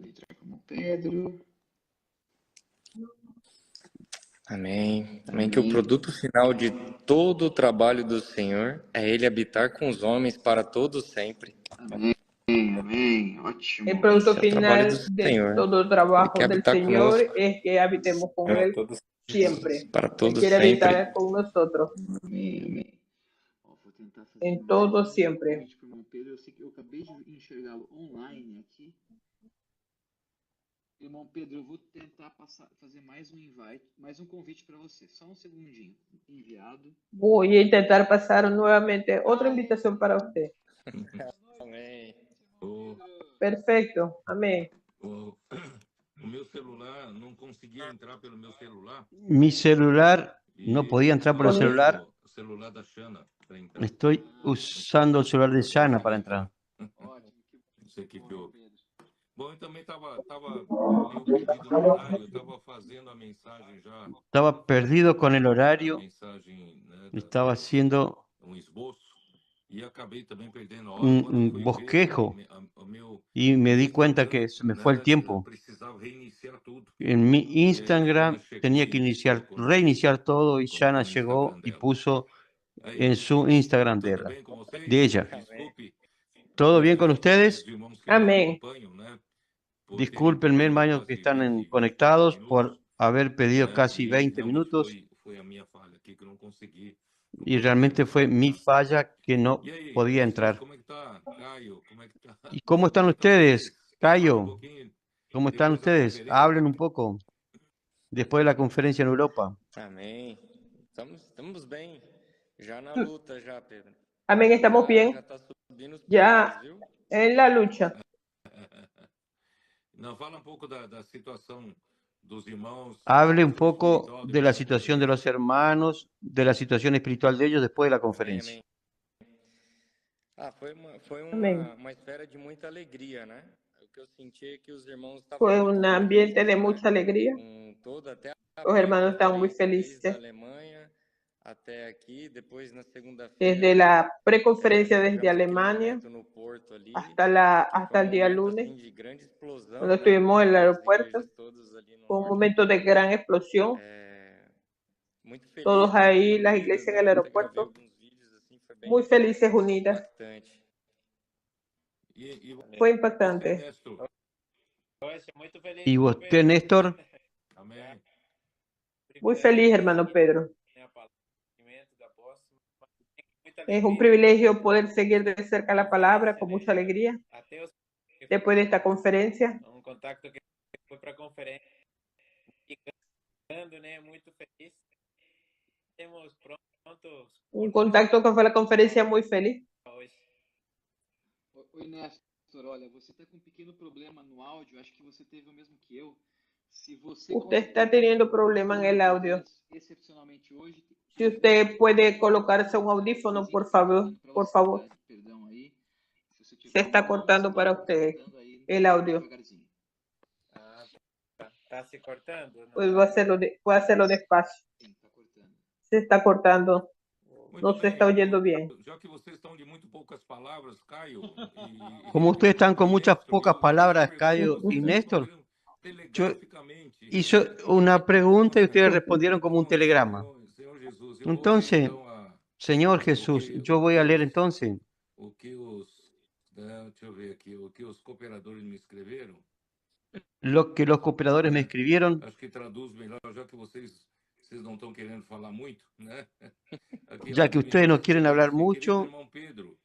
Letra como Pedro. Amém. Amém. Que o produto final de todo o trabalho do Senhor é Ele habitar com os homens para todos sempre. Amém. Amém. Ótimo. El producto Esse é o trabalho do final de Senhor. todo el Ele trabajo quer del habitar Señor conosco es que habitemos con Él siempre. para Él todos quiere sempre. habitar con nosotros Amém. Amém. Ó, vou tentar fazer en todo siempre. convite para o irmão Pedro. Eu sei que eu acabei de enxergá-lo online aqui. Irmão Pedro, eu vou tentar fazer mais um invite, mais um convite para você. Só um segundinho. Enviado. Voy a intentar pasar nuevamente otra invitación para usted. Amém. Perfecto. Amén. O meu celular não conseguia entrar pelo meu celular. Mi celular no podía entrar por el Con mi- celular. O celular da Xana para entrar. Estoy usando el celular de Shana para entrar. Ótimo. Não sei o que houve. Bom, eu também estava meio perdido no horário. Eu estava fazendo a mensagem já. Estaba perdido con el A horario, mensagem, né, estaba haciendo esboço. E acabei também perdendo a hora. un Quando eu fui ver, bosquejo o meu y me di cuenta Instagram, que se me fue el né, tiempo. precisava reiniciar tudo. En mi E aí a Instagram Xana chegou tenía que colocou reiniciar todo y colocou Shana no llegó Instagram y dela. puso Aí, en su Instagram tudo bem com de vocês? ella. Desculpe. ¿Todo bien con ustedes? Os irmãos que Amém. nos acompanham, né? Por terem Discúlpenme, pedido hermanos, que quase están 20 conectados minutos, por haber pedido né? casi E 20 realmente minutos foi a minha falha aqui que eu não consegui. Não y consegui realmente fue entrar, mi tá? falla que no E aí, podía vocês, entrar. como é que tá? Caio, como é que tá? ¿Y cómo están Como estão ustedes? vocês? Fala um Cayo, pouquinho ¿cómo están depois da ustedes? conferência. Hablen un poco después de la conferencia en Europa. Amém. Estamos bem. Já na luta, já, Pedro. Amén. Estamos bien. Já tá subindo os Ya pilares, viu? en la lucha. Não, fala um pouco da situação dos irmãos. Hable un Situação poco espiritual de la depois da situación de los conferência. hermanos, de la situación espiritual de ellos después de la Amém, conferencia. amém. Ah, foi Amém. uma esfera de muita alegria, né? O que eu senti é que os irmãos estavam Fue muito un ambiente de felizes, né? mucha alegría. Com toda até a Los hermanos están muy pré-conferência, desde a felices. Alemanha até aqui, depois na Desde segunda-feira, la preconferencia desde tivemos aquele Alemania momento no Porto ali, hasta que foi el día momento lunes, assim de grande explosão, cuando né? estuvimos en el Das aeropuerto. igrejas todas ali no Fue un norte. momento de gran explosión. Muito feliz, Todos muito ahí, las unidas, iglesias en né? el Até gravei aeropuerto, alguns vídeos assim, foi bem muy felices, unidas. impactante. E Fue você, impactante. Néstor? ¿Y usted, Néstor? Amém. Muy feliz, hermano Pedro. Es un privilegio poder seguir de cerca la palabra con mucha alegría después de esta conferencia. Um contacto que foi para a conferência, ficando, né, muito feliz. Temos prontos Un contacto que fue a la conferencia muy feliz. hoje. Oi, Néstor, olha, você está com um pequeno problema no áudio, acho que você teve o mesmo que eu. Se você Usted está teniendo problema en el audio. excepcionalmente hoje, Si usted puede colocarse un audífono, por favor, por favor. Perdão aí. Se está cortando para usted el audio. Ah, tá se cortando? Não Pues tá? voy a hacerlo despacio. Sim, está cortando. Se está cortando. Muito No se bem. está oyendo bien. Já que vocês estão de muito poucas palavras, Caio. Como ustedes están con muchas Néstor, pocas eu palabras, queria Cayo perguntar y se vocês Néstor, poderiam yo telegraficamente. hizo una pregunta y ustedes respondieron como un Então, telegrama. Senhor Jesus, eu vou ler Entonces, então Señor Jesús, yo voy a leer entonces o que os, deixa eu ver aqui, o que os cooperadores me escreveram. lo que los cooperadores me escribieron, Acho que traduz melhor, já que vocês não estão querendo falar muito, né? Aqui, ya que me ustedes no disse o quieren hablar seguinte, querido mucho, irmão Pedro,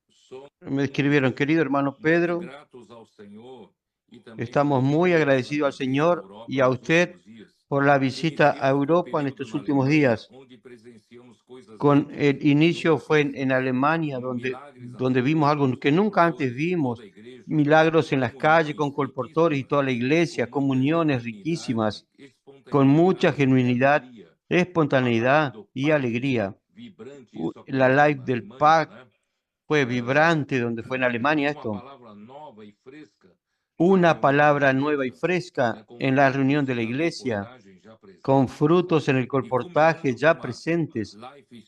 somos me escribieron, querido hermano muito Pedro, gratos ao Senhor e também estamos por muy sua agradecidos al visita à Señor Europa y a nos usted últimos dias. por la visita a Iniciamos com o Europa en período estos na últimos Alemanha, días. onde presenciamos coisas Con únicas el e inicio fue nunca en Alemania, milagres donde vimos algo assombradoros que com nunca antes colportores e vimos, toda a igreja, milagros en las calles con comunhões colportores y toda la riquíssimas, iglesia, com muita comuniones genuinidade, riquísimas, con mucha espontaneidade e genuinidad, alegria. A live espontaneidad do y PAC, alegría. vibrante, isso La aconteceu live na del Alemanha, PAC né? fue vibrante, donde fue en Alemania Uma esto. palavra nova e fresca na Una reunião da palabra nueva y igreja, fresca né? Com en la reunión de la da iglesia, abordagem já con frutos en el colportaje ya presentes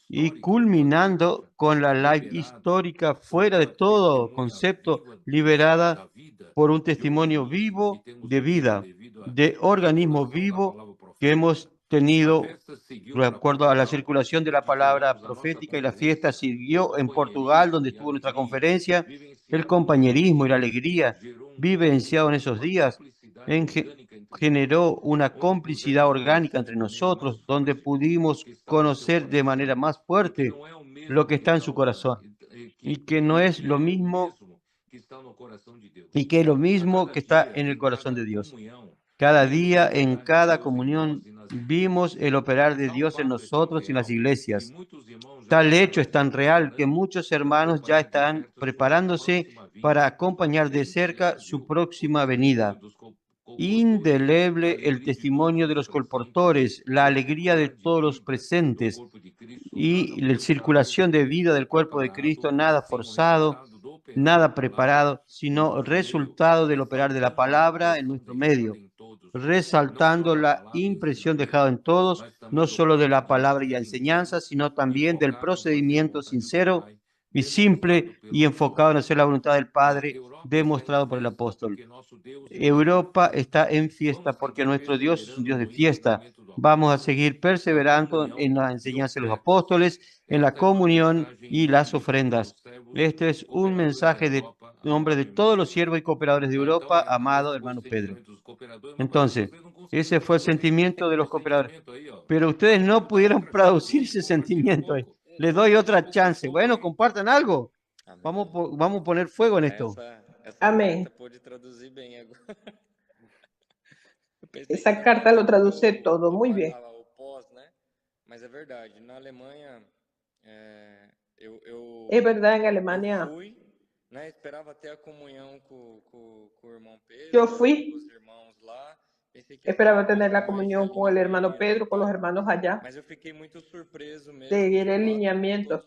y culminando con la live histórica fuera de todo concepto, liberada por un testimonio vivo de vida, de organismo vivo que hemos tenido de acuerdo a la circulación de la palabra profética, y la fiesta siguió en Portugal, donde estuvo nuestra conferencia. El compañerismo y la alegría vivenciado en esos días generó una complicidad orgánica entre nosotros, donde pudimos conocer de manera más fuerte lo que está en su corazón, y que no es lo mismo, y que es lo mismo que está en el corazón de Dios. Cada día, en cada comunión, vimos el operar de Dios en nosotros y en las iglesias. Tal hecho es tan real que muchos hermanos ya están preparándose para acompañar de cerca su próxima venida. Indeleble el testimonio de los colportores, la alegría de todos los presentes y la circulación de vida del cuerpo de Cristo, nada forzado, nada preparado, sino resultado del operar de la palabra en nuestro medio, resaltando la impresión dejada en todos, no solo de la palabra y la enseñanza, sino también del procedimiento sincero y simple y enfocado en hacer la voluntad del Padre, demostrado por el apóstol. Europa está en fiesta porque nuestro Dios es un Dios de fiesta. Vamos a seguir perseverando en la enseñanza de los apóstoles, en la comunión y las ofrendas. Este es un mensaje de nombre de todos los siervos y cooperadores de Europa, amado hermano Pedro. Entonces, ese fue el sentimiento de los cooperadores. Pero ustedes no pudieron producir ese sentimiento. Les doy otra chance. Bueno, compartan algo. Vamos a poner fuego en esto. Amén. carta pôde traduzir bem agora. Esa carta lo traduce todo muy bien. O pós, né? Mas é verdade. Na Alemanha, Es verdad, en Alemania eu fui, né? Esperava ter a comunhão com o irmão Pedro, yo fui, com os irmãos lá. esperaba tener la comunión con el hermano Pedro, con los hermanos allá, Mas eu fiquei muito surpreso mesmo, seguir el lineamiento,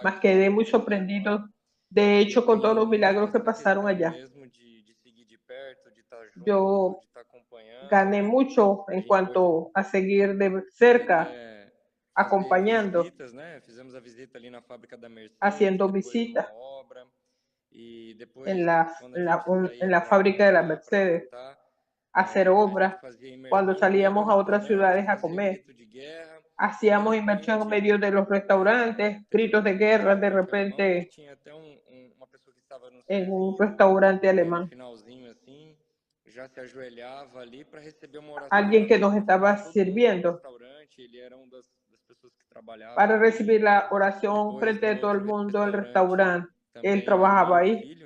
mas quedé muy sorprendido, de hecho, con todos los milagros que pasaron allá. Yo gané mucho en cuanto a seguir de cerca, acompañando, haciendo visitas en la fábrica de la Mercedes, hacer obras. Cuando salíamos a otras ciudades a comer, hacíamos inversión en medio de los restaurantes, gritos de guerra de repente en un restaurante alemán. Alguien que nos estaba sirviendo para recibir la oración frente de todo el mundo del restaurante. Él trabajaba ahí.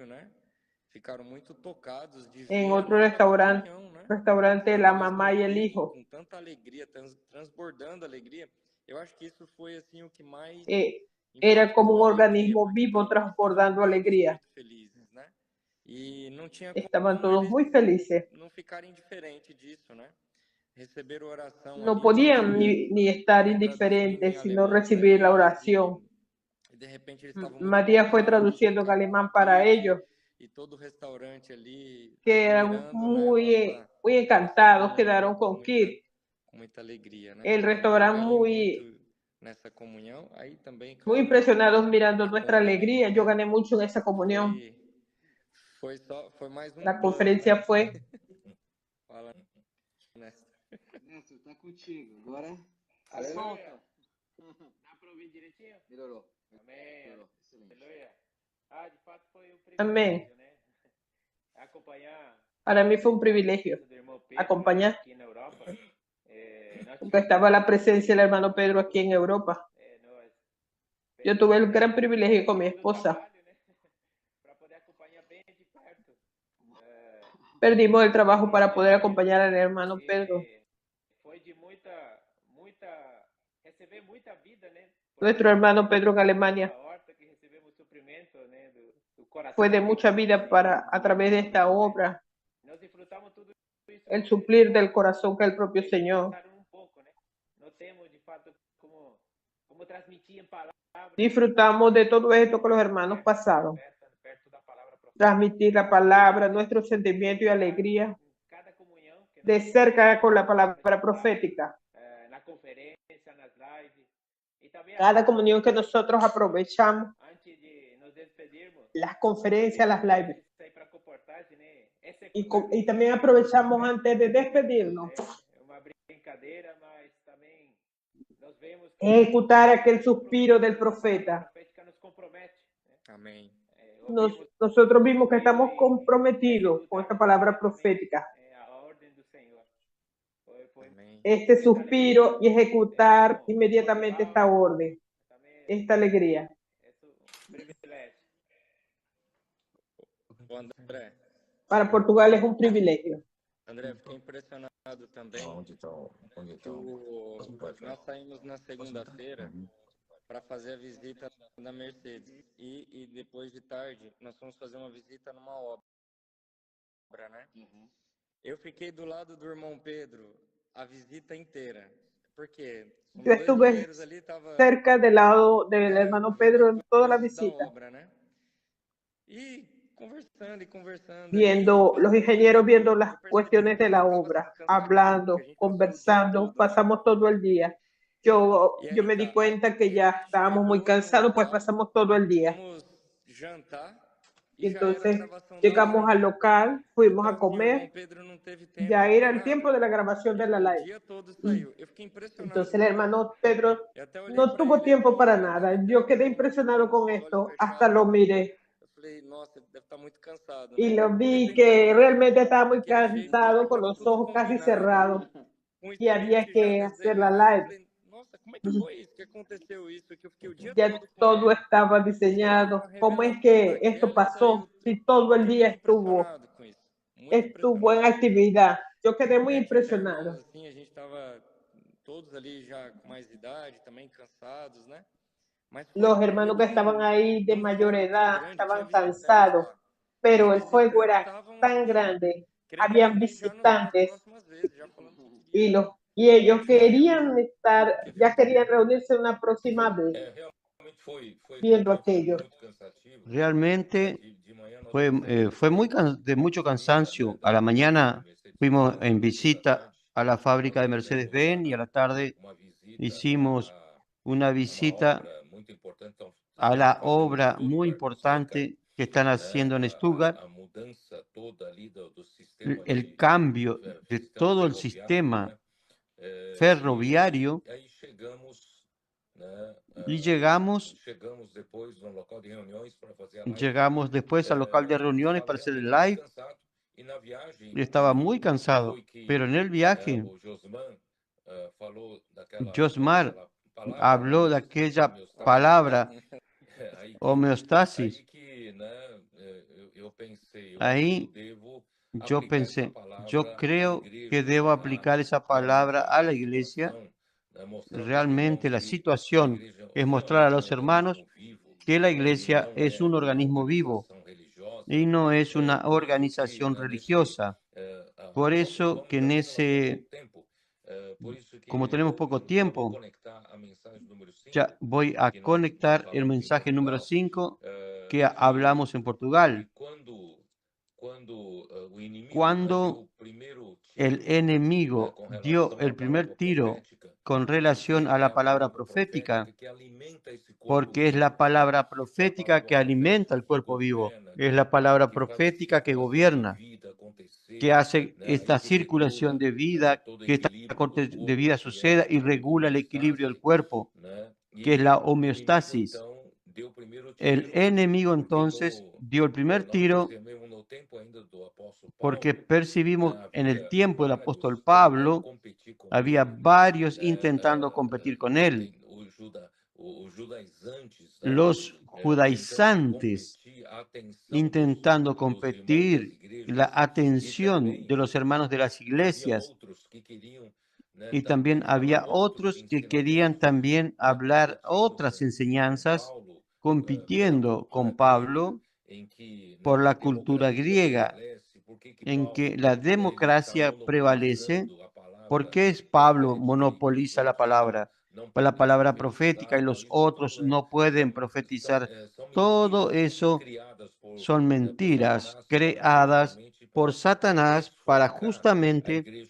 En otro restaurante, la mamá y el hijo. Era como un organismo vivo transbordando alegría. Estaban todos muy felices. No podían ni estar indiferentes, sino recibir la oración. Matías fue traduciendo en alemán para ellos, que eran muy encantados, quedaron con Kit. El restaurante muy impresionados mirando nuestra alegría. Yo gané mucho en esa comunión. La conferencia fue... Néstor, tá contigo. Agora, solta. Dá para ouvir direitinho? Melhorou. Amém. Melhorou. Excelente. Aleluia. De fato foi um privilégio, Amém. né? Acompanhar. Para mí fue un privilegio acompañar, aqui na Europa. porque estaba la presencia del hermano Pedro aquí en Europa. Yo tuve el gran privilegio con mi esposa. Perdimos el trabajo para poder acompañar al hermano Pedro. Nuestro hermano Pedro en Alemania fue de mucha vida a través de esta obra. El suplir del corazón que el propio Señor. Disfrutamos de todo esto que los hermanos pasaron. Transmitir la palabra, nuestro sentimiento y alegría de cerca con la palabra profética. Cada comunión que nosotros aprovechamos, antes de nos despedirmos, las conferencias, las lives. sair para comportar-se, né? Y también aprovechamos antes de despedirnos. Uma brincadeira, mas também nós vemos que Ejecutar aquel suspiro del profeta. profética nos compromete. Amém. Nosotros vimos que estamos comprometidos con esta palabra profética. A ordem do Senhor. Amém. Este suspiro y ejecutar inmediatamente esta orden, esta alegría. É um privilégio. O André, Para Portugal es un privilegio. André, fiquei impressionado também. Nós saímos na segunda-feira para fazer a visita da Mercedes e depois de tarde nós fomos fazer uma visita numa obra, né? Eu fiquei do lado do irmão Pedro a visita inteira, porque Yo estuve cerca del lado del hermano Pedro en toda la visita, obra, né? E conversando, viendo los ingenieros, viendo las cuestiones de la obra, hablando, conversando, pasamos todo el día. Yo me di cuenta que ya estábamos muy cansados, pues pasamos todo el día. Y entonces llegamos al local, fuimos a comer, ya era el tiempo de la grabación de la live. Entonces el hermano Pedro no tuvo tiempo para nada. Yo quedé impresionado con esto, hasta lo miré. Y lo vi que realmente estaba muy cansado, con los ojos casi cerrados, y había que hacer la live. Ya todo estaba diseñado. ¿Cómo es que esto pasó? Si todo el día estuvo en actividad. Yo quedé muy impresionado. Los hermanos que estaban ahí de mayor edad estaban cansados, pero el fuego era tan grande. Habían visitantes y ellos querían estar, ya querían reunirse una próxima vez viendo aquello. Realmente fue de mucho cansancio. A la mañana fuimos en visita a la fábrica de Mercedes-Benz y a la tarde hicimos una visita a la obra muy importante que están haciendo en Stuttgart, el cambio de todo el sistema ferroviario, y llegamos después al local de reuniones para hacer el live. Y estaba muy cansado, pero en el viaje Josmar habló de aquella palabra homeostasis. Ahí yo pensé, yo creo que debo aplicar esa palabra a la iglesia. Realmente la situación es mostrar a los hermanos que la iglesia es un organismo vivo y no es una organización religiosa. Por eso que como tenemos poco tiempo, ya voy a conectar el mensaje número 5 que hablamos en Portugal. Cuando el enemigo dio el primer tiro con relación a la palabra profética, porque es la palabra profética que alimenta el cuerpo vivo, es la palabra profética que gobierna, que hace esta circulación de vida, que esta corte de vida suceda y regula el equilibrio del cuerpo, que es la homeostasis. El enemigo entonces dio el primer tiro porque percibimos en el tiempo del apóstol Pablo, había varios intentando competir con él. Los judaizantes intentando competir la atención de los hermanos de las iglesias. Y también había otros que querían también hablar otras enseñanzas, compitiendo con Pablo por la cultura griega, en que la democracia prevalece. ¿Por qué Pablo monopoliza la palabra profética y los otros no pueden profetizar? Todo eso son mentiras creadas por Satanás para justamente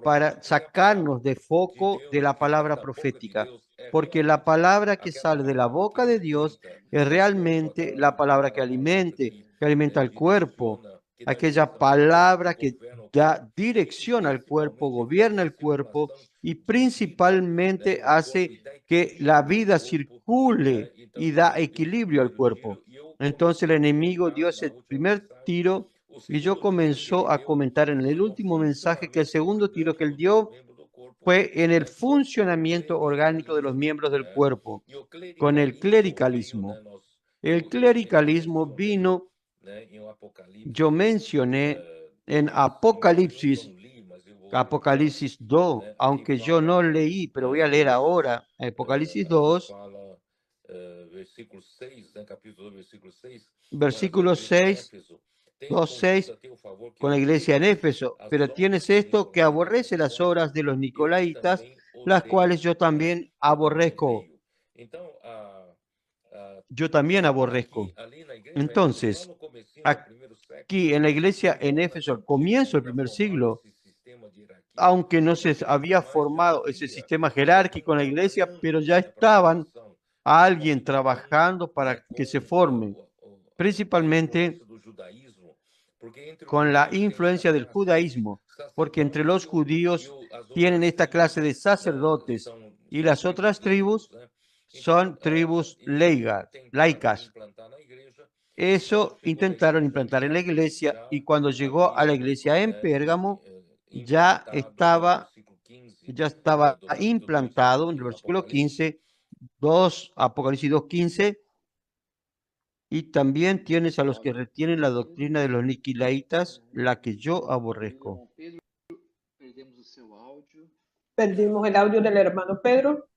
para sacarnos de foco de la palabra profética. porque la palabra que sale de la boca de Dios es realmente la palabra que alimenta el cuerpo, aquella palabra que da dirección al cuerpo, gobierna el cuerpo y principalmente hace que la vida circule y da equilibrio al cuerpo. Entonces el enemigo dio ese primer tiro y yo comenzó a comentar en el último mensaje que el segundo tiro que él dio fue en el funcionamiento orgánico de los miembros del cuerpo, con el clericalismo. El clericalismo vino, yo mencioné en Apocalipsis 2, aunque yo no leí, pero voy a leer ahora, Apocalipsis 2, versículo 6, 2:6, con la iglesia en Éfeso. Pero tienes esto, que aborrece las obras de los nicolaitas, las cuales yo también aborrezco. Yo también aborrezco. Entonces, aquí en la iglesia en Éfeso, al comienzo del primer siglo, aunque no se había formado ese sistema jerárquico en la iglesia, pero ya estaban alguien trabajando para que se forme, principalmente con la influencia del judaísmo, porque entre los judíos tienen esta clase de sacerdotes y las otras tribus son tribus laicas. Eso intentaron implantar en la iglesia y cuando llegó a la iglesia en Pérgamo ya estaba implantado en el versículo 15, Apocalipsis 2:15, y también tienes a los que retienen la doctrina de los nicolaitas, la que yo aborrezco. Perdimos el audio del hermano Pedro.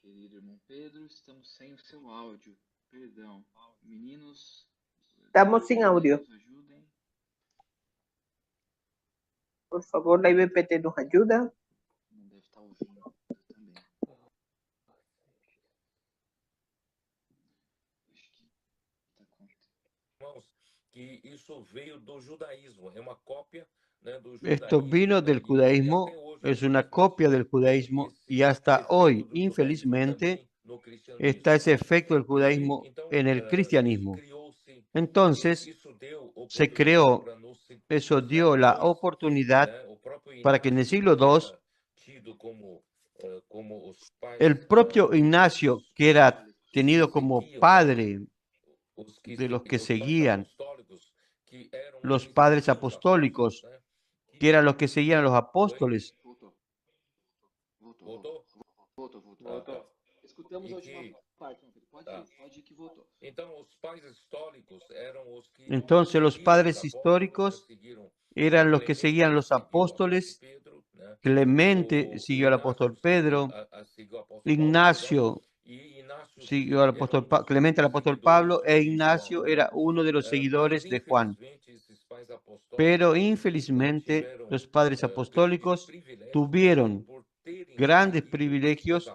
Querido irmão Pedro, estamos sem o seu áudio. Perdão. Meninos, estamos sin audio. nos ajudem. Por favor, la IBPT nos ayuda. Não deve estar ouvindo também. Acho que está acontecendo. Que isso veio do judaísmo, é uma cópia, né, do Esto vino del judaísmo, es una copia del judaísmo y hasta hoy, infelizmente, está ese efecto del judaísmo en el cristianismo. Entonces, se creó, eso dio la oportunidad para que en el siglo II, el propio Ignacio, que era tenido como padre de los que seguían, los padres apostólicos, que eran los que seguían a los apóstoles. Voltou. Escutamos a última parte. Pode que voltou. Entonces los padres históricos eran los que seguían a los apóstoles. Clemente siguió al apóstol Pedro. Ignacio siguió al apóstol Clemente al apóstol Pablo, e Ignacio era uno de los seguidores de Juan. Pero infelizmente los padres apostólicos tuvieron grandes privilegios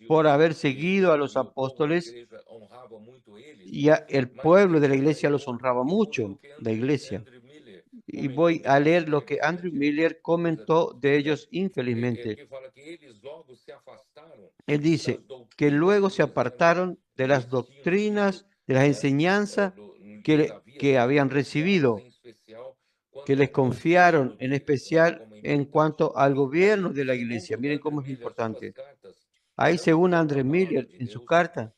por haber seguido a los apóstoles y el pueblo de la iglesia los honraba mucho, la iglesia. Y voy a leer lo que Andrew Miller comentó de ellos infelizmente. Él dice que luego se apartaron de las doctrinas, de las enseñanzas que habían recibido, que les confiaron en especial en cuanto al gobierno de la iglesia. Miren cómo es importante. Ahí, según Andrew Miller en su carta,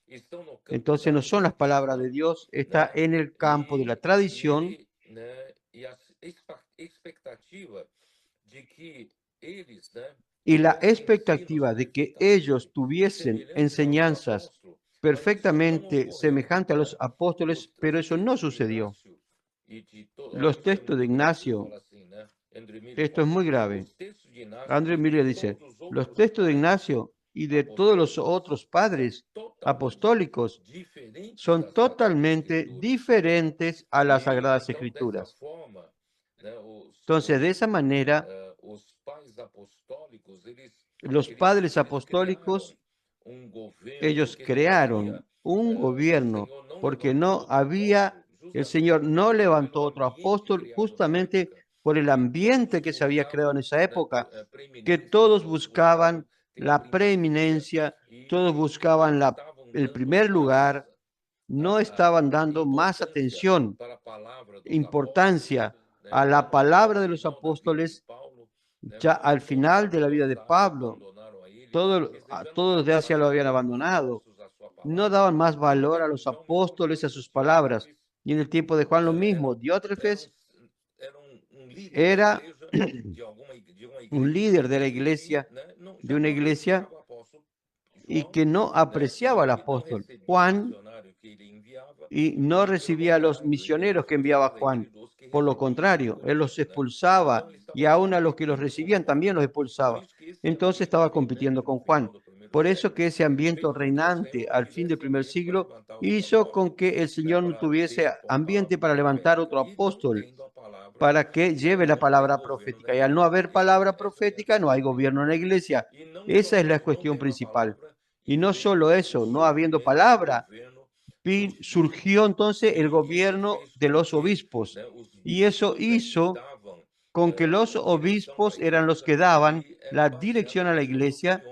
entonces no son las palabras de Dios, está en el campo de la tradición y la expectativa de que ellos tuviesen enseñanzas perfectamente semejantes a los apóstoles, pero eso no sucedió. Los textos de Ignacio, esto es muy grave. Andrew Miller dice, los textos de Ignacio y de todos los otros padres apostólicos son totalmente diferentes a las Sagradas Escrituras. Entonces, de esa manera, los padres apostólicos, ellos crearon un gobierno porque no había, el Señor no levantó otro apóstol justamente por el ambiente que se había creado en esa época, que todos buscaban la preeminencia, todos buscaban el primer lugar, no estaban dando más atención, importancia a la palabra de los apóstoles. Ya al final de la vida de Pablo, todos los de Asia lo habían abandonado, no daban más valor a los apóstoles, a sus palabras. Y en el tiempo de Juan lo mismo, Diótrefes era un líder de la iglesia, de una iglesia, y que no apreciaba al apóstol Juan y no recibía a los misioneros que enviaba Juan. Por lo contrario, él los expulsaba y aún a los que los recibían también los expulsaba. Entonces estaba compitiendo con Juan. Por eso que ese ambiente reinante al fin del primer siglo hizo con que el Señor no tuviese ambiente para levantar otro apóstol, para que lleve la palabra profética. Y al no haber palabra profética, no hay gobierno en la iglesia. Esa es la cuestión principal. Y no solo eso, no habiendo palabra, surgió entonces el gobierno de los obispos. Y eso hizo con que los obispos eran los que daban la dirección a la iglesia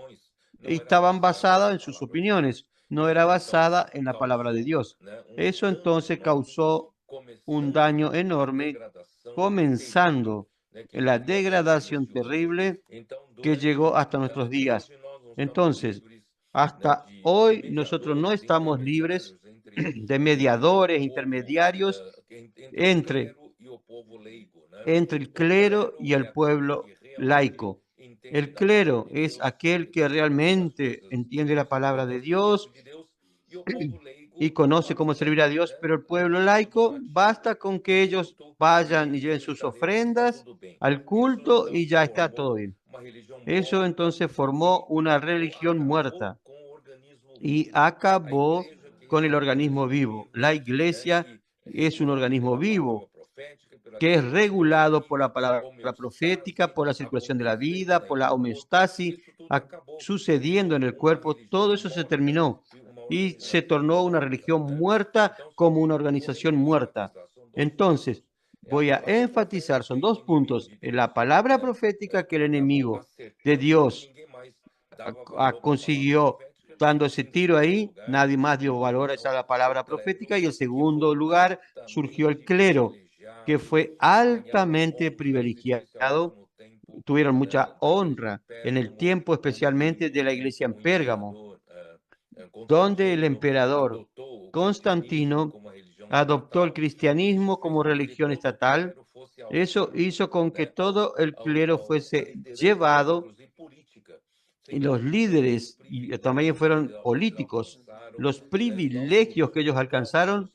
y estaban basadas en sus opiniones, no era basada en la palabra de Dios. Eso entonces causó un daño enorme, comenzando en la degradación terrible que llegó hasta nuestros días. Entonces, hasta hoy nosotros no estamos libres de mediadores, intermediarios entre el clero y el pueblo laico. El clero es aquel que realmente entiende la palabra de Dios y conoce cómo servir a Dios, pero el pueblo laico basta con que ellos vayan y lleven sus ofrendas al culto y ya está todo bien. Eso entonces formó una religión muerta y acabó con el organismo vivo. La iglesia es un organismo vivo que es regulado por la palabra profética, por la circulación de la vida, por la homeostasis, sucediendo en el cuerpo. Todo eso se terminó y se tornó una religión muerta como una organización muerta. Entonces, voy a enfatizar, son dos puntos, la palabra profética que el enemigo de Dios consiguió dando ese tiro ahí, nadie más dio valor a esa palabra profética, y en segundo lugar surgió el clero, que fue altamente privilegiado, tuvieron mucha honra en el tiempo especialmente de la iglesia en Pérgamo, donde el emperador Constantino adoptó el cristianismo como religión estatal. Eso hizo con que todo el clero fuese llevado, y los líderes y también fueron políticos, los privilegios que ellos alcanzaron,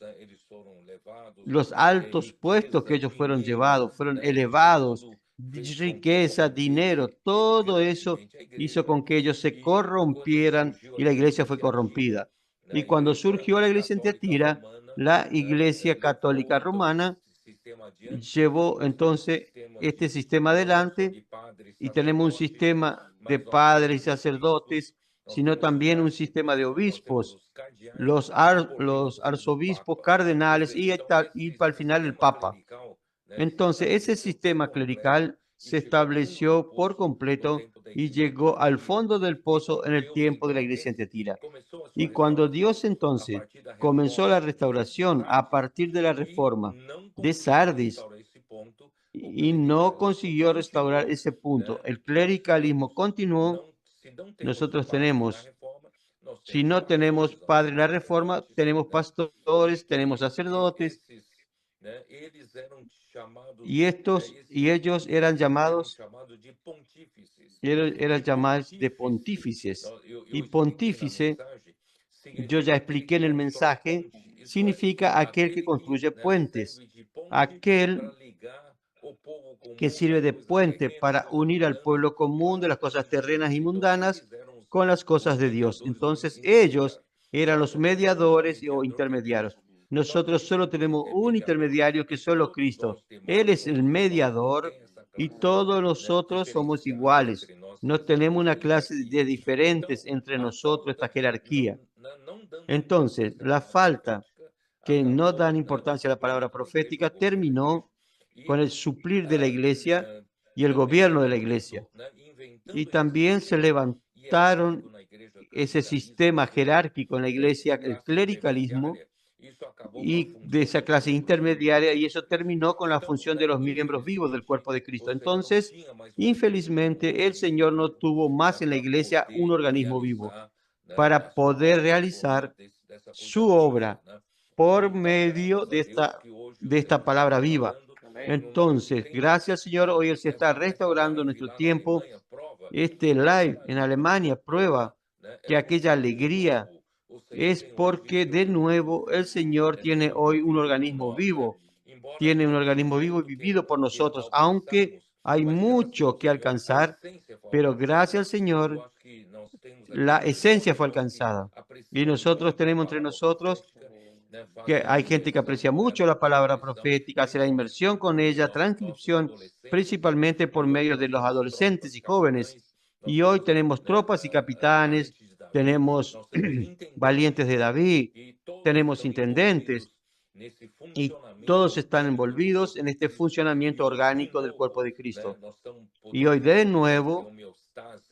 los altos puestos que ellos fueron llevados, fueron elevados, riqueza, dinero, todo eso hizo con que ellos se corrompieran y la iglesia fue corrompida. Y cuando surgió la iglesia en Tiatira, la iglesia católica romana llevó entonces este sistema adelante y tenemos un sistema de padres y sacerdotes, sino también un sistema de obispos, los arzobispos, cardenales y al final el papa. Entonces, ese sistema clerical se estableció por completo y llegó al fondo del pozo en el tiempo de la iglesia en Tiatira. Y cuando Dios entonces comenzó la restauración a partir de la reforma de Sardis y no consiguió restaurar ese punto, el clericalismo continuó. Nosotros tenemos, si no tenemos padre en la reforma, tenemos pastores, tenemos sacerdotes, y ellos eran llamados de pontífices. Y pontífice, yo ya expliqué en el mensaje, significa aquel que construye puentes, aquel que sirve de puente para unir al pueblo común de las cosas terrenas y mundanas con las cosas de Dios. Entonces ellos eran los mediadores o intermediarios. Nosotros solo tenemos un intermediario que es solo Cristo. Él es el mediador y todos nosotros somos iguales. No tenemos una clase de diferentes entre nosotros, esta jerarquía. Entonces, la falta que no dan importancia a la palabra profética terminó con el suplir de la iglesia y el gobierno de la iglesia. Y también se levantaron ese sistema jerárquico en la iglesia, el clericalismo, y de esa clase intermediaria, y eso terminó con la función de los miembros vivos del cuerpo de Cristo. Entonces, infelizmente, el Señor no tuvo más en la iglesia un organismo vivo para poder realizar su obra por medio de esta palabra viva. Entonces, gracias Señor, hoy Él se está restaurando nuestro tiempo. Este live en Alemania prueba que aquella alegría es porque de nuevo el Señor tiene hoy un organismo vivo, tiene un organismo vivo y vivido por nosotros, aunque hay mucho que alcanzar, pero gracias al Señor la esencia fue alcanzada. Y nosotros tenemos entre nosotros que hay gente que aprecia mucho la palabra profética, hace la inmersión con ella, transcripción, principalmente por medio de los adolescentes y jóvenes. Y hoy tenemos tropas y capitanes, tenemos valientes de David, tenemos intendentes, y todos están envolvidos en este funcionamiento orgánico del cuerpo de Cristo. Y hoy de nuevo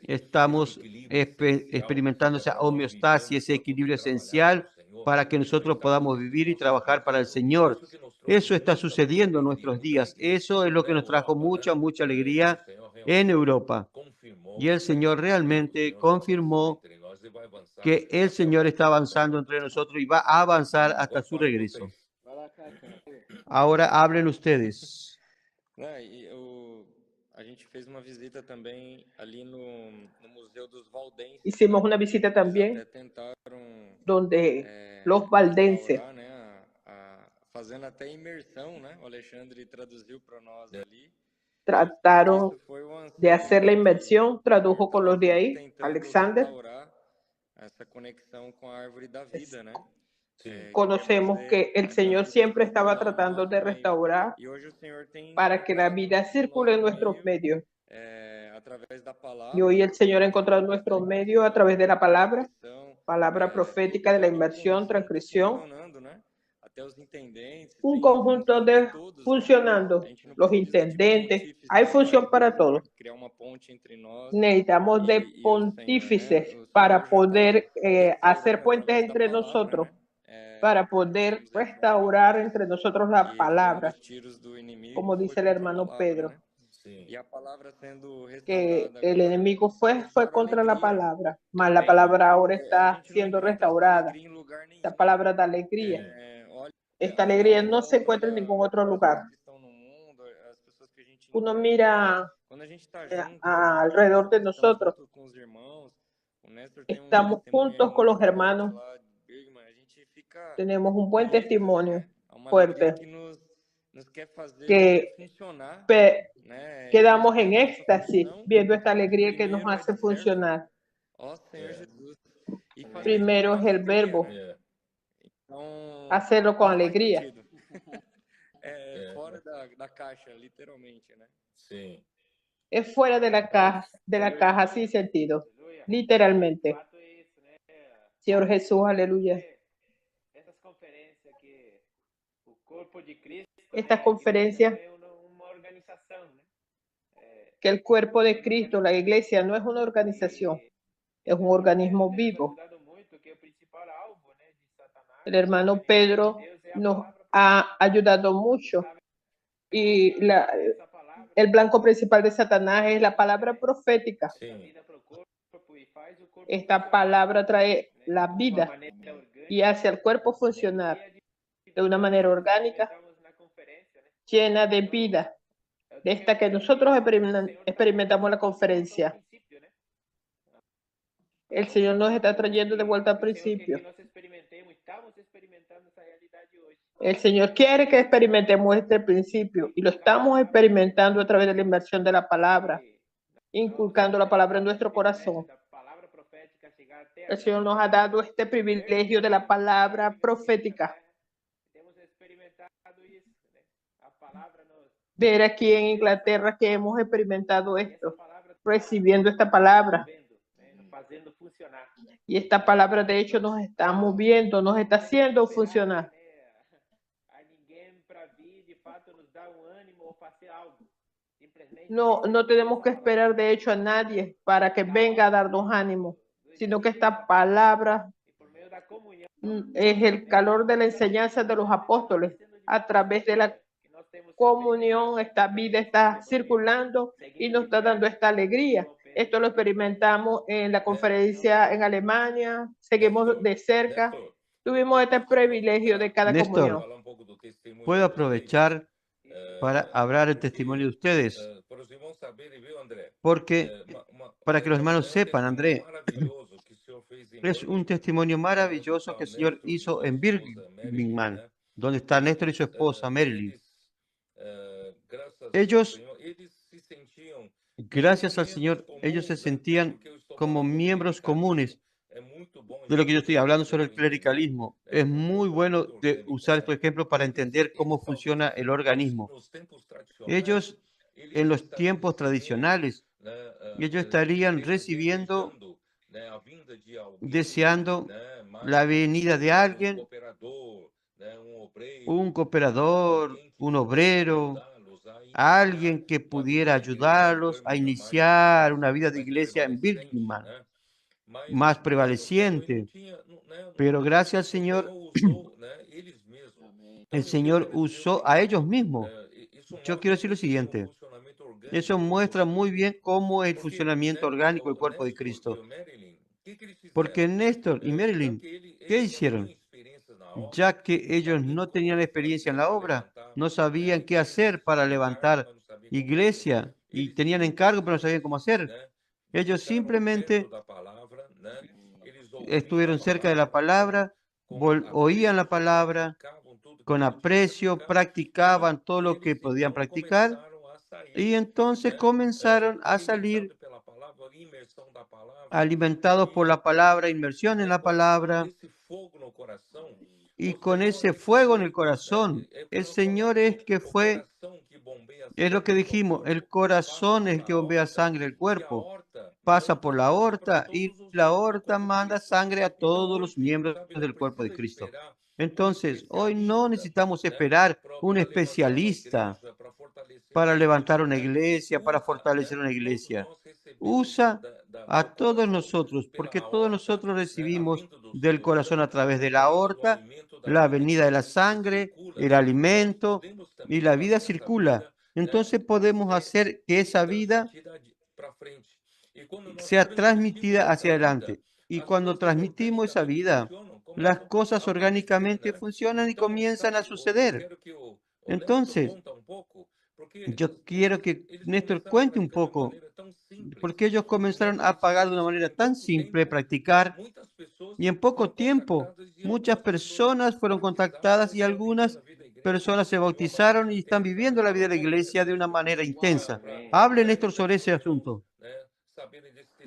estamos experimentando esa homeostasis, ese equilibrio esencial para que nosotros podamos vivir y trabajar para el Señor. Eso está sucediendo en nuestros días. Eso es lo que nos trajo mucha, mucha alegría en Europa. Y el Señor realmente confirmó que el Señor está avanzando entre nosotros y va a avanzar hasta su regreso. Ahora hablen ustedes. A gente fez uma visita também ali no Museu dos Valdenses. Hicimos una visita también donde los valdenses, fazendo até imersão, né? O Alexandre traduziu para nós ali. Trataron de hacer la inmersión, tradujo con los de ahí, Alexander. Essa conexão com a árvore da vida, né? Conocemos que el Señor siempre estaba tratando de restaurar para que la vida circule en nuestros medios. Y hoy el Señor ha encontrado nuestros medios a través de la palabra profética, de la inmersión, transcripción, un conjunto de funcionando, los intendentes, hay función para todos. Necesitamos de pontífices para poder hacer puentes entre nosotros, para poder restaurar entre nosotros la palabra, como dice el hermano Pedro, que el enemigo fue contra la palabra, mas la palabra ahora está siendo restaurada. Esta palabra da alegría. Esta alegría no se encuentra en ningún otro lugar. Uno mira alrededor de nosotros, estamos juntos con los hermanos, tenemos un buen testimonio fuerte, que quedamos en éxtasis viendo esta alegría que nos hace funcionar. Primero es el verbo, hacerlo con alegría. Fora da caixa, literalmente, né? Sim. Es fuera de la caja, sin sentido, literalmente. Señor Jesús, aleluya. Estas conferencias, que el cuerpo de Cristo, la iglesia, no es una organización, es un organismo vivo. El hermano Pedro nos ha ayudado mucho y el blanco principal de Satanás es la palabra profética. Sim. Esta palabra trae la vida y hace al cuerpo funcionar de una manera orgánica, llena de vida, de esta que nosotros experimentamos en la conferencia. El Señor nos está trayendo de vuelta al principio. El Señor quiere que experimentemos este principio y lo estamos experimentando a través de la inmersión de la palabra, inculcando la palabra en nuestro corazón. El Señor nos ha dado este privilegio de la palabra profética. Ver aquí en Inglaterra que hemos experimentado esto, recibiendo esta palabra. Y esta palabra de hecho nos está moviendo, nos está haciendo funcionar. No tenemos que esperar de hecho a nadie para que venga a darnos ánimo, sino que esta palabra es el calor de la enseñanza de los apóstoles. A través de la comunión, esta vida está circulando y nos está dando esta alegría. Esto lo experimentamos en la conferencia en Alemania, seguimos de cerca. Tuvimos este privilegio de cada comunión. Puedo aprovechar para hablar el testimonio de ustedes, porque para que los hermanos sepan, André, es un testimonio maravilloso que el Señor hizo en Birmingham, donde está Néstor y su esposa Marilyn. Ellos, gracias al Señor, ellos se sentían como miembros comunes de lo que yo estoy hablando sobre el clericalismo. Es muy bueno de usar estos ejemplos para entender cómo funciona el organismo. Ellos, en los tiempos tradicionales, ellos estarían recibiendo, deseando la venida de alguien, un cooperador, un obrero, alguien que pudiera ayudarlos a iniciar una vida de iglesia en Birmingham, más prevaleciente. Pero gracias al Señor, el Señor usó a ellos mismos. Yo quiero decir lo siguiente. Eso muestra muy bien cómo es el funcionamiento orgánico del cuerpo de Cristo. Porque Néstor y Marilyn, ¿qué hicieron? Ya que ellos no tenían experiencia en la obra, no sabían qué hacer para levantar iglesia y tenían encargo, pero no sabían cómo hacer. Ellos simplemente estuvieron cerca de la palabra, oían la palabra con aprecio, practicaban todo lo que podían practicar y entonces comenzaron a salir alimentados por la palabra, inmersión en la palabra. Y con ese fuego en el corazón, el Señor es lo que dijimos, el corazón es el que bombea sangre al cuerpo. Pasa por la aorta y la aorta manda sangre a todos los miembros del cuerpo de Cristo. Entonces, hoy no necesitamos esperar un especialista para levantar una iglesia, para fortalecer una iglesia. Usa a todos nosotros, porque todos nosotros recibimos del corazón a través de la aorta, la venida de la sangre, el alimento, y la vida circula. Entonces podemos hacer que esa vida sea transmitida hacia adelante. Y cuando transmitimos esa vida, las cosas orgánicamente funcionan y comienzan a suceder. Entonces, yo quiero que Néstor cuente un poco, porque ellos comenzaron a pagar de una manera tan simple, practicar, y en poco tiempo muchas personas fueron contactadas y algunas personas se bautizaron y están viviendo la vida de la iglesia de una manera intensa. Hable, Néstor, sobre ese asunto.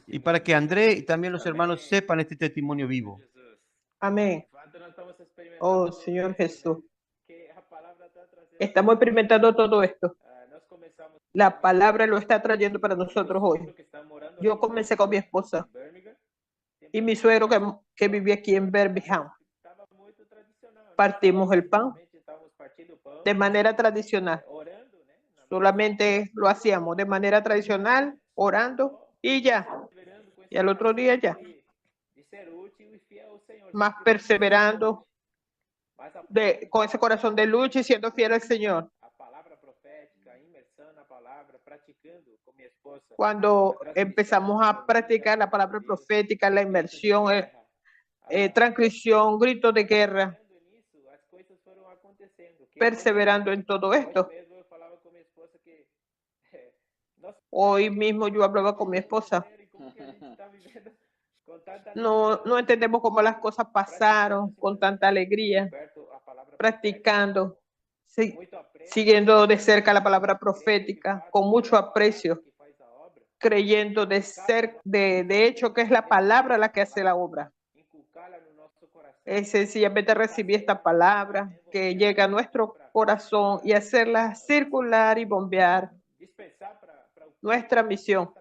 Y para que André y también los hermanos sepan este testimonio vivo. Amén. Oh, Señor Jesús. Estamos experimentando todo esto. La palabra lo está trayendo para nosotros hoy. Yo comencé con mi esposa y mi suegro que vivía aquí en Birmingham. Partimos el pan de manera tradicional. Solamente lo hacíamos de manera tradicional, orando y ya. Y al otro día ya. Más perseverando, con ese corazón de lucha y siendo fiel al Señor. Cuando empezamos a practicar la palabra profética, la inmersión, transcripción, gritos de guerra, perseverando en todo esto. Hoy mismo yo hablaba con mi esposa. No entendemos cómo las cosas pasaron con tanta alegría, practicando, siguiendo de cerca la palabra profética, con mucho aprecio, creyendo de hecho que es la palabra la que hace la obra. Es sencillamente recibir esta palabra que llega a nuestro corazón y hacerla circular y bombear nuestra misión.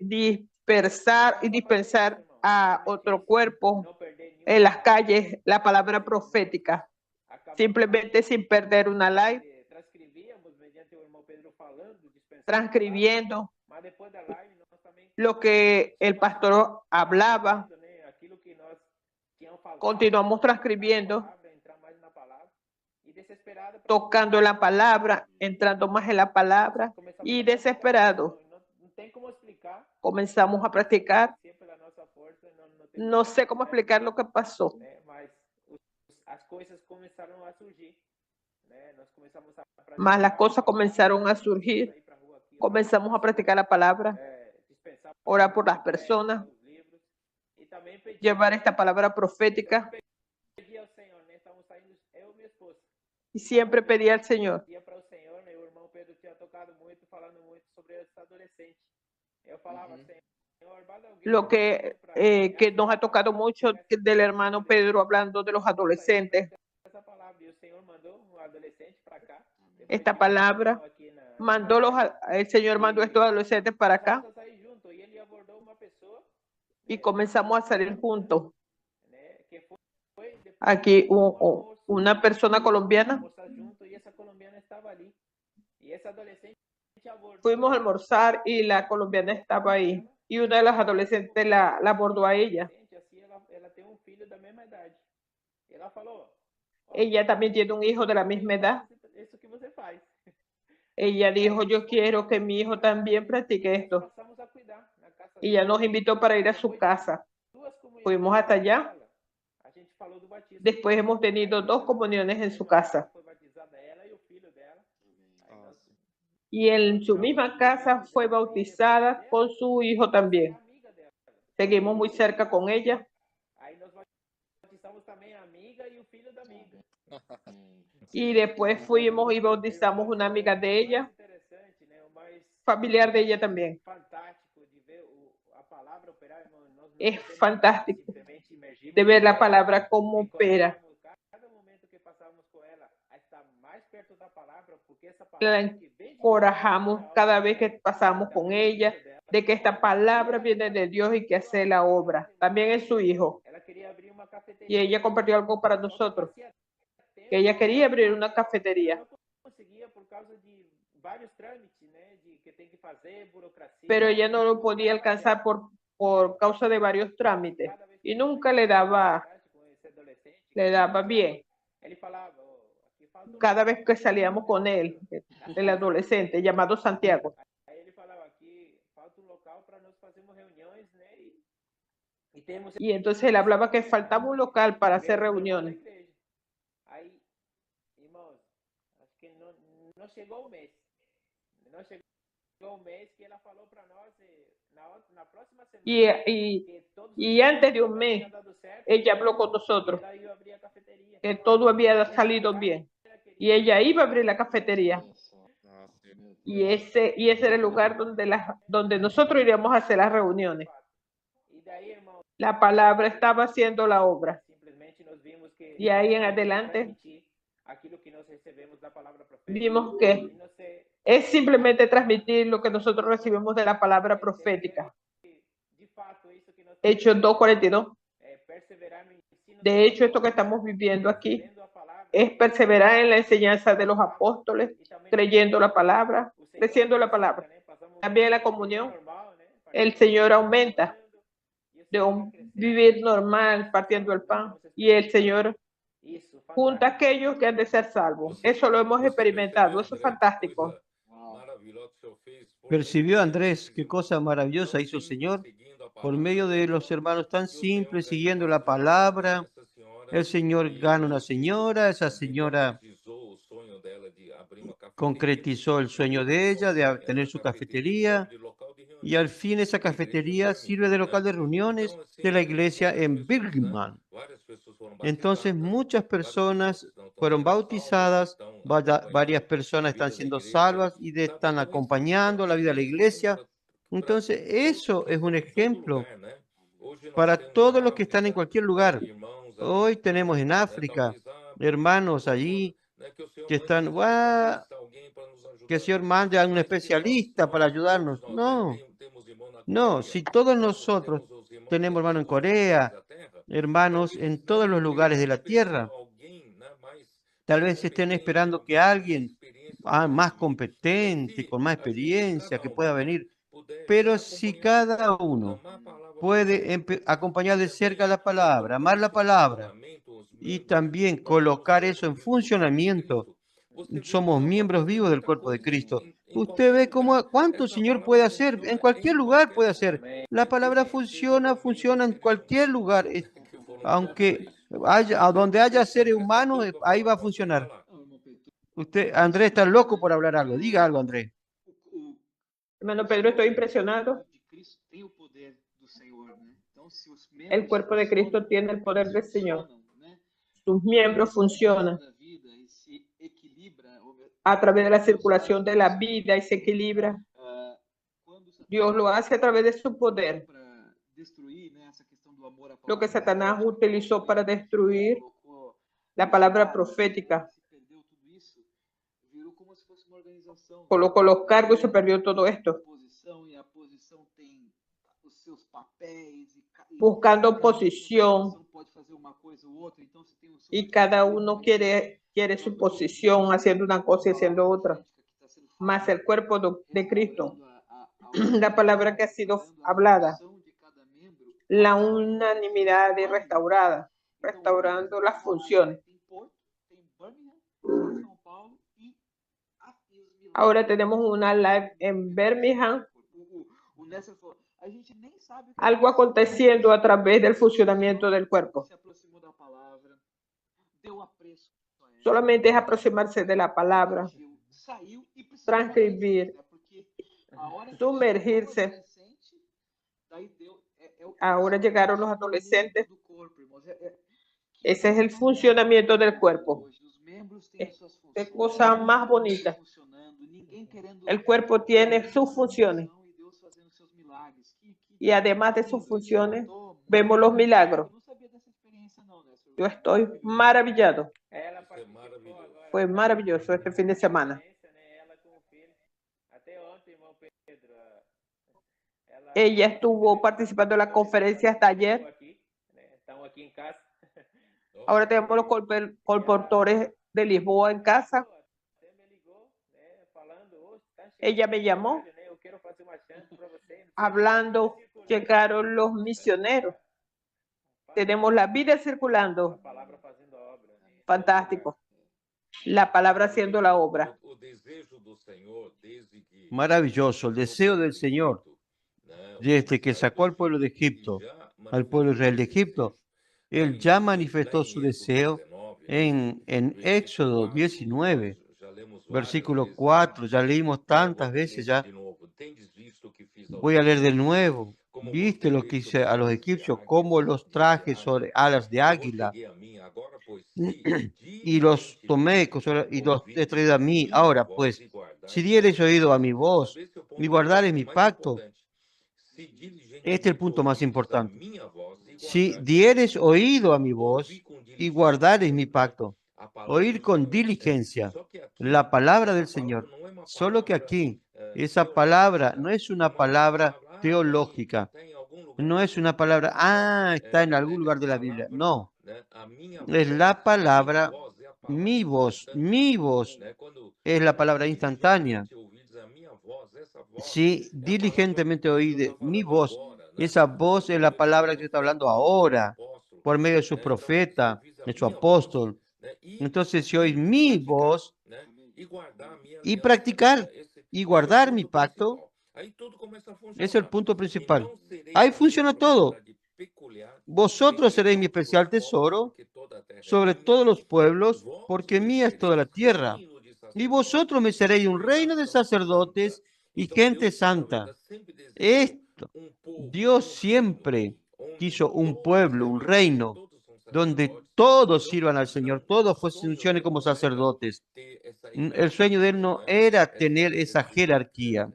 Dispersar y dispensar a otro cuerpo en las calles la palabra profética. simplemente sin perder una live, transcribiendo lo que el pastor hablaba. Continuamos transcribiendo, tocando la palabra, entrando más en la palabra y desesperado. Comenzamos a practicar. No sé cómo explicar lo que pasó. Mas las cosas comenzaron a surgir. Comenzamos a practicar la palabra, orar por las personas, llevar esta palabra profética. Y siempre pedía al Señor. Lo que nos ha tocado mucho del hermano Pedro hablando de los adolescentes. Esta palabra el Señor mandó a estos adolescentes para acá y comenzamos a salir juntos. Aquí una persona colombiana. Fuimos a almorzar y la colombiana estaba ahí. Y una de las adolescentes la abordó a ella. Ella también tiene un hijo de la misma edad. Ella dijo, yo quiero que mi hijo también practique esto. Y ella nos invitó para ir a su casa. Fuimos hasta allá. Después hemos tenido 2 comuniones en su casa. Y en su misma casa fue bautizada con su hijo también. Seguimos muy cerca con ella. Y después fuimos y bautizamos una amiga de ella, familiar de ella también. Es fantástico de ver la palabra cómo opera. La encorajamos cada vez que pasamos con ella, de que esta palabra viene de Dios y que hace la obra. También es su hijo. Y ella compartió algo para nosotros, que ella quería abrir una cafetería. Pero ella no lo podía alcanzar por causa de varios trámites. Y nunca le daba bien. Cada vez que salíamos con él, el adolescente llamado Santiago. Y entonces él hablaba que faltaba un local para hacer reuniones. Y antes de un mes, ella habló con nosotros que todo había salido bien. Y ella iba a abrir la cafetería. Y ese era el lugar donde nosotros iríamos a hacer las reuniones. La palabra estaba haciendo la obra. Y ahí en adelante vimos que es simplemente transmitir lo que nosotros recibimos de la palabra profética. Hechos 2:42. De hecho, esto que estamos viviendo aquí es perseverar en la enseñanza de los apóstoles, creyendo la palabra, creciendo la palabra. También en la comunión, el Señor aumenta de un vivir normal, partiendo el pan, y el Señor junta a aquellos que han de ser salvos. Eso lo hemos experimentado, eso es fantástico. ¿Percibió Andrés qué cosa maravillosa hizo el Señor? Por medio de los hermanos tan simples, siguiendo la palabra, el Señor gana una señora, esa señora concretizó el sueño de ella de tener su cafetería y al fin esa cafetería sirve de local de reuniones de la iglesia en Birmingham. Entonces muchas personas fueron bautizadas, varias personas están siendo salvas y están acompañando la vida de la iglesia. Entonces eso es un ejemplo para todos los que están en cualquier lugar. Hoy tenemos en África hermanos allí que están, que el Señor mande a un especialista para ayudarnos. No, si todos nosotros tenemos hermanos en Corea, hermanos en todos los lugares de la tierra, Tal vez estén esperando que alguien más competente, con más experiencia, que pueda venir. Pero si cada uno puede acompañar de cerca la palabra, amar la palabra y también colocar eso en funcionamiento, somos miembros vivos del cuerpo de Cristo. Usted ve cuánto el Señor puede hacer, en cualquier lugar puede hacer. La palabra funciona en cualquier lugar. Aunque a donde haya seres humanos, ahí va a funcionar. Usted, Andrés, está loco por hablar algo. Diga algo, Andrés. Hermano Pedro, estoy impresionado. El cuerpo de Cristo tiene el poder del Señor. Sus miembros funcionan a través de la circulación de la vida y se equilibra. Dios lo hace a través de su poder. Lo que Satanás utilizó para destruir la palabra profética. Colocó los cargos y se perdió todo esto. Buscando posición. Y cada uno quiere su posición, haciendo una cosa y haciendo otra. Más el cuerpo de Cristo. La palabra que ha sido hablada. La unanimidad y restaurada. Restaurando las funciones. Ahora tenemos una live en Birmingham. Algo aconteciendo a través del funcionamiento del cuerpo. Solamente es aproximarse de la palabra, transcribir, sumergirse. Ahora llegaron los adolescentes. Ese es el funcionamiento del cuerpo. Qué cosa más bonita. El cuerpo tiene sus funciones. Y además de sus funciones, vemos los milagros. Yo estoy maravillado. Fue maravilloso este fin de semana. Ella estuvo participando en la conferencia hasta ayer. Ahora tenemos los colportores de Lisboa en casa. Ella me llamó. Hablando, llegaron los misioneros. Tenemos la vida circulando. Fantástico. La palabra haciendo la obra. Maravilloso. El deseo del Señor, desde que sacó al pueblo de Egipto, al pueblo de Israel de Egipto, Él ya manifestó su deseo en Éxodo 19, versículo 4. Ya leímos tantas veces ya. Voy a leer de nuevo. ¿Viste lo que hice a los egipcios? Cómo los traje sobre alas de águila. Y los tomé y los he traído a mí. Ahora, pues, si diereis oído a mi voz y guardareis mi pacto, este es el punto más importante. Si diereis oído a mi voz y guardareis mi pacto, oír con diligencia la palabra del Señor. Solo que aquí, esa palabra no es una palabra teológica. No es una palabra, está en algún lugar de la Biblia. No. Es la palabra, mi voz es la palabra instantánea. Si diligentemente oí mi voz, esa voz es la palabra que está hablando ahora, por medio de su profeta, de su apóstol. Entonces, si oís mi voz y practicar y guardar mi pacto, es el punto principal. Ahí funciona todo. Vosotros seréis mi especial tesoro sobre todos los pueblos, porque mía es toda la tierra. Y vosotros me seréis un reino de sacerdotes y gente santa. Esto, Dios siempre quiso un pueblo, un reino, donde todos sirvan al Señor, todos funcionen como sacerdotes. El sueño de Él no era tener esa jerarquía,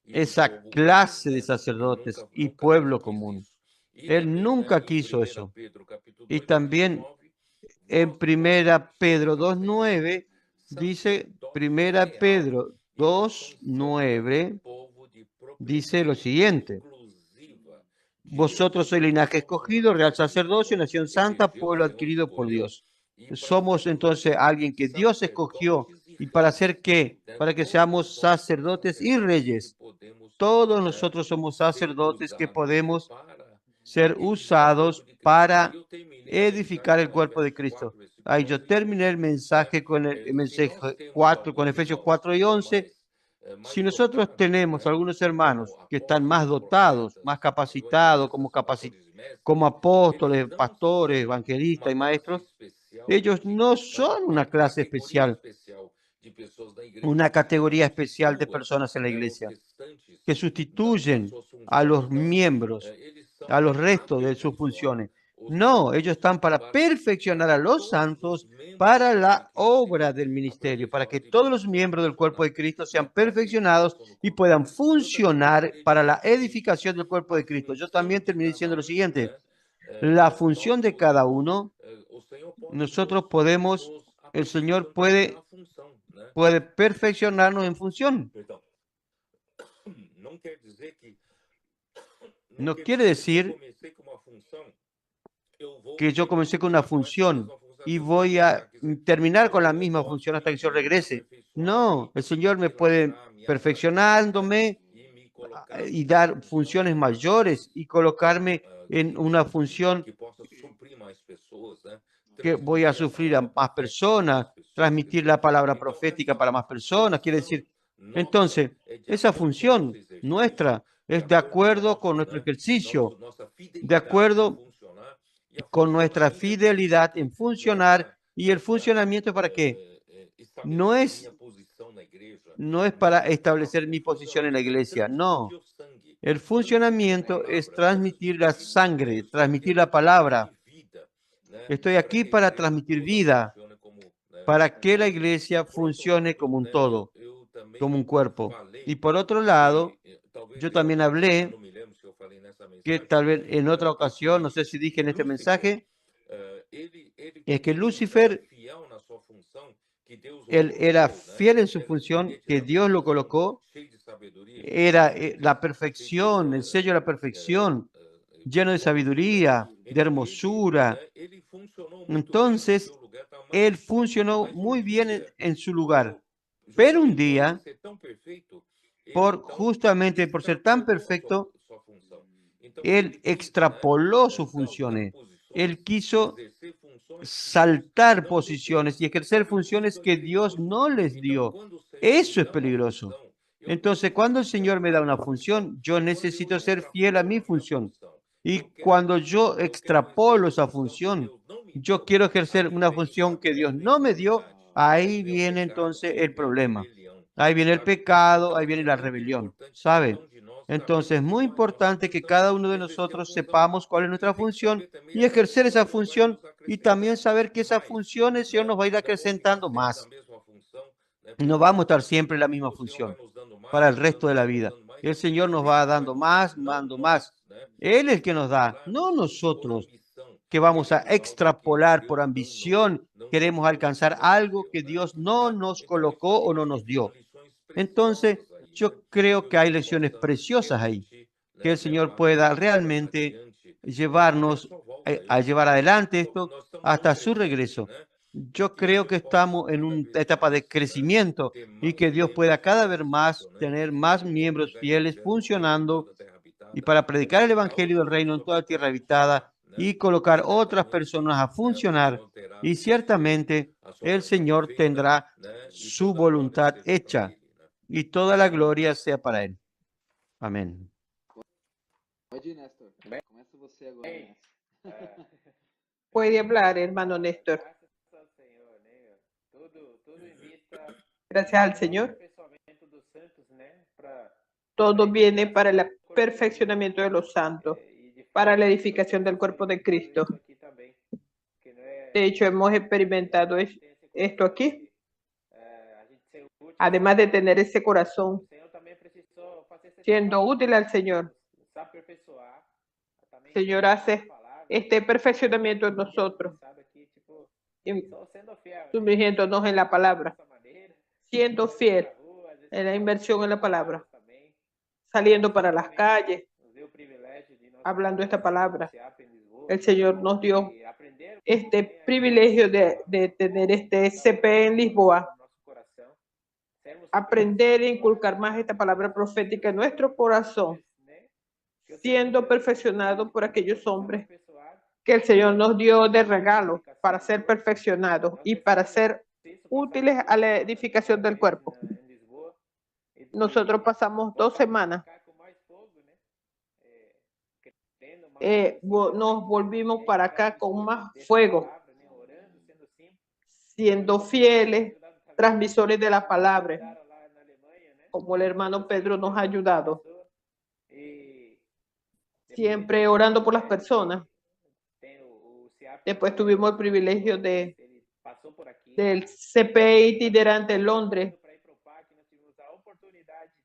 esa clase de sacerdotes y pueblo común. Él nunca quiso eso. Y también en 1 Pedro 2.9 dice, 1 Pedro 2.9 dice lo siguiente: vosotros sois linaje escogido, real sacerdocio, nación santa, pueblo adquirido por Dios. somos entonces alguien que Dios escogió. ¿Y para hacer qué? Para que seamos sacerdotes y reyes. Todos nosotros somos sacerdotes que podemos ser usados para edificar el cuerpo de Cristo. Ahí yo terminé el mensaje con el mensaje 4, con Efesios 4 y 11. Si nosotros tenemos algunos hermanos que están más dotados, más capacitados, como apóstoles, pastores, evangelistas y maestros, ellos no son una clase especial, una categoría especial de personas en la iglesia que sustituyen a los miembros, a los restos de sus funciones. No, ellos están para perfeccionar a los santos para la obra del ministerio, para que todos los miembros del cuerpo de Cristo sean perfeccionados y puedan funcionar para la edificación del cuerpo de Cristo. Yo también terminé diciendo lo siguiente: la función de cada uno, nosotros podemos, el Señor puede perfeccionarnos en función. No quiere decir que yo comencé con una función y voy a terminar con la misma función hasta que yo regrese. No, el Señor me puede perfeccionándome y dar funciones mayores y colocarme en una función que voy a sufrir a más personas, transmitir la palabra profética para más personas. Quiere decir, entonces, esa función nuestra es de acuerdo con nuestro ejercicio, de acuerdo con nuestra fidelidad en funcionar. ¿Y el funcionamiento para qué? No es para establecer mi posición en la iglesia, no. El funcionamiento es transmitir la sangre, transmitir la palabra. Estoy aquí para transmitir vida, para que la iglesia funcione como un todo, como un cuerpo. Y por otro lado, yo también hablé, que tal vez en otra ocasión, no sé si dije en este mensaje, es que Lucifer, él era fiel en su función, que Dios lo colocó, era la perfección, el sello de la perfección, lleno de sabiduría, de hermosura. Entonces, él funcionó muy bien en su lugar. Pero un día, justamente por ser tan perfecto, él extrapoló sus funciones. Él quiso saltar posiciones y ejercer funciones que Dios no les dio. Eso es peligroso. Entonces, cuando el Señor me da una función, yo necesito ser fiel a mi función. Y cuando yo extrapolo esa función, yo quiero ejercer una función que Dios no me dio, ahí viene entonces el problema. Ahí viene el pecado, ahí viene la rebelión, ¿sabe? Entonces, es muy importante que cada uno de nosotros sepamos cuál es nuestra función y ejercer esa función, y también saber que esa función el Señor nos va a ir acrecentando más. No vamos a estar siempre en la misma función para el resto de la vida. El Señor nos va dando más, dando más. Él es el que nos da, no nosotros, que vamos a extrapolar por ambición. Queremos alcanzar algo que Dios no nos colocó o no nos dio. Entonces, yo creo que hay lecciones preciosas ahí, que el Señor pueda realmente llevarnos a llevar adelante esto hasta su regreso. Yo creo que estamos en una etapa de crecimiento y que Dios pueda cada vez más tener más miembros fieles funcionando y para predicar el Evangelio del Reino en toda tierra habitada y colocar otras personas a funcionar. Y ciertamente el Señor tendrá su voluntad hecha y toda la gloria sea para Él. Amén. Pode ir, Néstor. Começa você agora, Néstor. Puede hablar, hermano Néstor. Gracias al Señor. Todo viene para el perfeccionamiento de los santos, para la edificación del cuerpo de Cristo. De hecho, hemos experimentado esto aquí. Además de tener ese corazón siendo útil al Señor, el Señor hace este perfeccionamiento en nosotros, sumergiéndonos en la palabra, siendo fiel en la inversión en la palabra, saliendo para las calles, hablando esta palabra. El Señor nos dio este privilegio de tener este CP en Lisboa. Aprender e inculcar más esta palabra profética en nuestro corazón, siendo perfeccionado por aquellos hombres que el Señor nos dio de regalo para ser perfeccionados y para ser útiles a la edificación del cuerpo. Nosotros pasamos 2 semanas. Nos volvimos para acá con más fuego, siendo fieles, transmisores de la palabra, como el hermano Pedro nos ha ayudado, siempre orando por las personas. Después tuvimos el privilegio del CPI itinerante en Londres.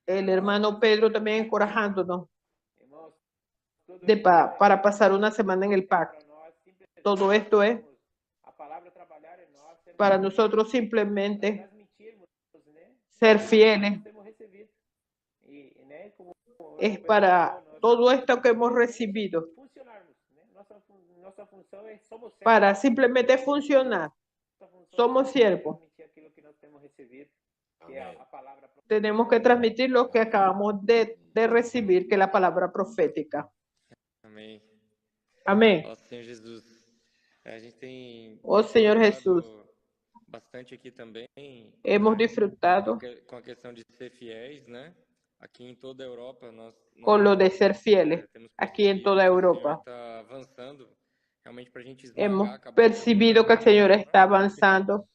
El hermano Pedro también encorajándonos para pasar una semana en el PAC. Todo esto es para nosotros simplemente ser fieles. Es para todo esto que hemos recibido, para simplemente funcionar. Somos siervos. Tenemos que transmitir lo que acabamos de recibir, que es la palabra profética. Amém. Amén. Ó Senhor Jesus, a gente tem Señor Jesús, bastante aqui também. Hemos disfrutado com a questão de ser fiéis, né? Aqui em toda a Europa nós con lo de ser fieles. Aquí en toda Europa está avançando realmente para a gente hemos esmagar, percibido que el Señor está avanzando,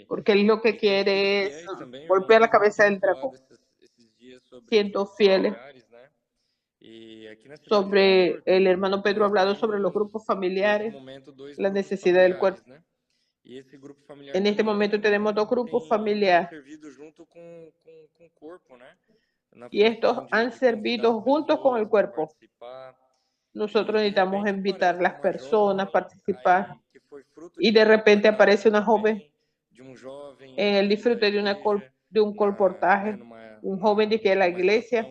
porque Él lo que quiere es golpear la cabeza del dragón, siendo fieles. Sobre el hermano Pedro ha hablado sobre los grupos familiares, la necesidad del cuerpo. En este momento tenemos 2 grupos familiares. Y estos han servido juntos con el cuerpo. Nosotros necesitamos invitar a las personas a participar. Y de repente aparece una joven en el disfrute de un colportaje, un joven de que es la iglesia.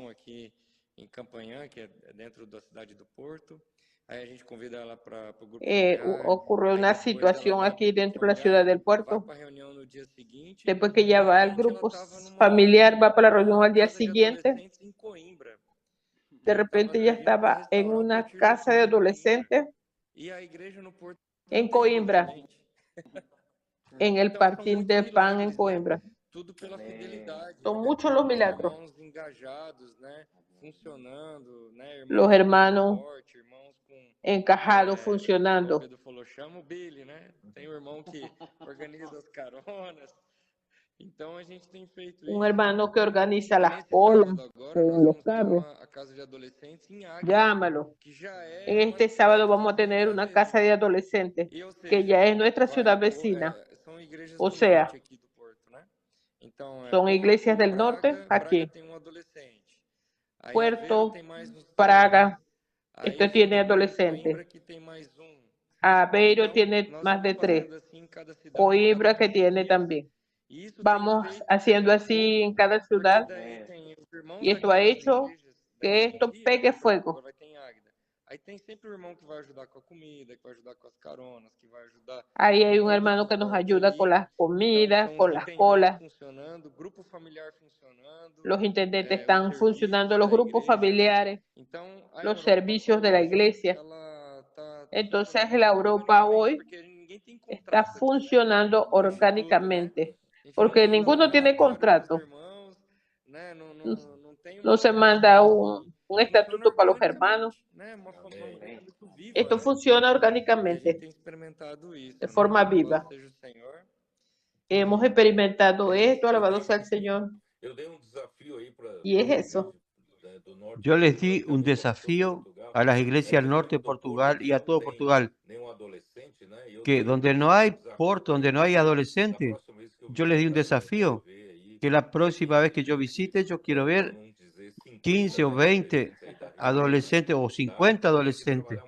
Em Campanhã, que é dentro da cidade do Porto. Aí a gente convida ela para o grupo. Ocurrió una situación aquí dentro de la ciudad del puerto. Después que ya va al grupo familiar, va para la reunión al día siguiente. De repente ya estaba en una casa de adolescentes en Coimbra, en el parking de Pan en Coimbra. Son muchos los milagros. Los hermanos encajados, funcionando. Pedro falou, chama o Billy, né? Tem um irmão que organiza as caronas. Então a gente tem feito isso. Un hermano que organiza las colas en los carros. Llámalo. En este sábado vamos a tener una casa de adolescentes que ya es nuestra ciudad vecina. O sea, son iglesias del norte aquí. Puerto, Praga, esto tiene adolescentes. Aveiro tiene más de 3. Coimbra que tiene también. Vamos haciendo así en cada ciudad. Y esto ha hecho que esto pegue fuego. Ahí hay un hermano que nos ayuda con las comidas, con las colas. Los intendentes están funcionando, los grupos familiares, los servicios de la iglesia. Entonces la Europa hoy está funcionando orgánicamente, porque ninguno tiene contrato. No se manda un estatuto para los hermanos. Esto funciona orgánicamente, de forma viva. Hemos experimentado esto, alabado sea el Señor. Y es eso. Yo les di un desafío a las iglesias del norte de Portugal y a todo Portugal, que donde no hay porto, donde no hay adolescentes, yo les di un desafío, que la próxima vez que yo visite, yo quiero ver 15 o 20 adolescentes o 50 adolescentes.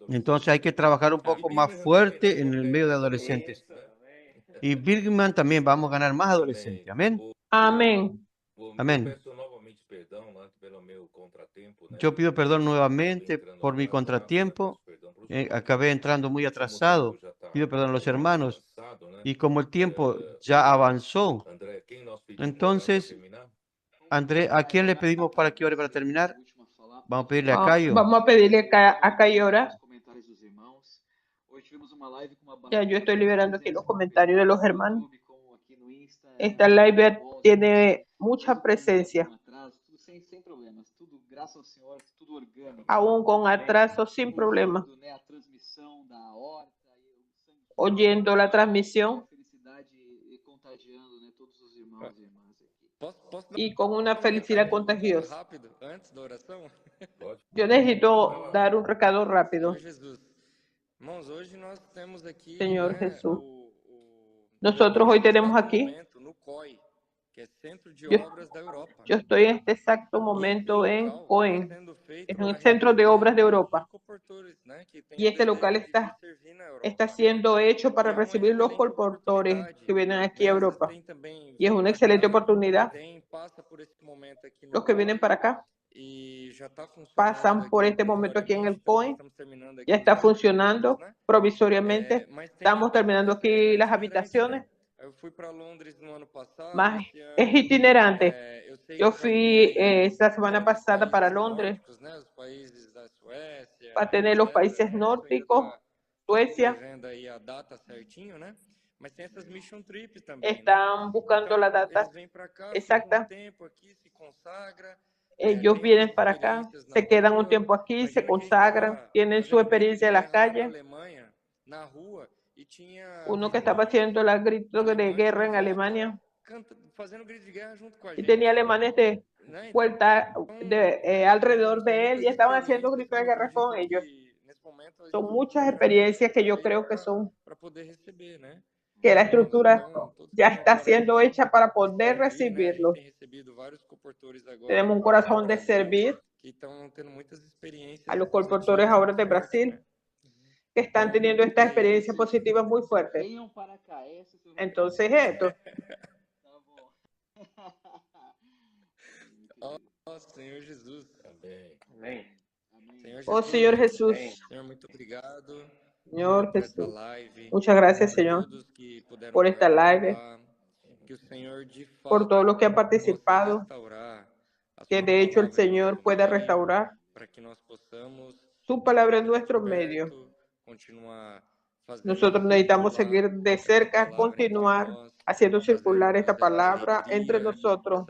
Entonces hay que trabajar un poco más fuerte en el medio de adolescentes. Y Birmingham también vamos a ganar más adolescentes. Amén. Amén. Amén. Yo pido perdón nuevamente por mi contratiempo. acabé entrando muy atrasado. Pido perdón a los hermanos. Y como el tiempo ya avanzó, entonces, André, ¿a quién le pedimos para que ore para terminar? Vamos a pedirle a Caio. Vamos a pedirle a Caio orar. Ya yo estoy liberando aquí los comentarios de los hermanos. Esta live tiene mucha presencia. Aún con atraso, sin problema. Oyendo la transmisión. Y con una felicidad contagiosa. Yo necesito dar un recado rápido. Señor Jesús, nosotros hoy tenemos aquí, yo estoy en este exacto momento en COEN, en el Centro de Obras de Europa, y este local está siendo hecho para recibir los colportores que vienen aquí a Europa, y es una excelente oportunidad. Los que vienen para acá pasan por este momento aquí en el COEN, ya está funcionando provisoriamente, estamos terminando aquí las habitaciones, más es itinerante. Yo fui esta semana pasada para Londres, para tener los países nórdicos, Suecia. Están buscando la data exacta. Ellos vienen para acá, se quedan un tiempo aquí, se consagran, tienen su experiencia en las calles. Uno que estaba haciendo el grito de guerra en Alemania y tenía alemanes de vuelta alrededor de él y estaban haciendo gritos de guerra con ellos. Son muchas experiencias que yo creo que son que la estructura ya está siendo hecha para poder recibirlo. Tenemos un corazón de servir a los colportores ahora de Brasil que están teniendo esta experiencia positiva muy fuerte. Entonces esto. Oh, Senhor Jesus. Amém. Oh, Señor Jesús. Senhor, muito obrigado. Señor Jesús. Muchas gracias, Señor, por esta live, por todos los que han participado, que de hecho el Señor pueda restaurar su palabra en nuestro medio. Nosotros necesitamos seguir de cerca, continuar haciendo circular esta palabra entre nosotros,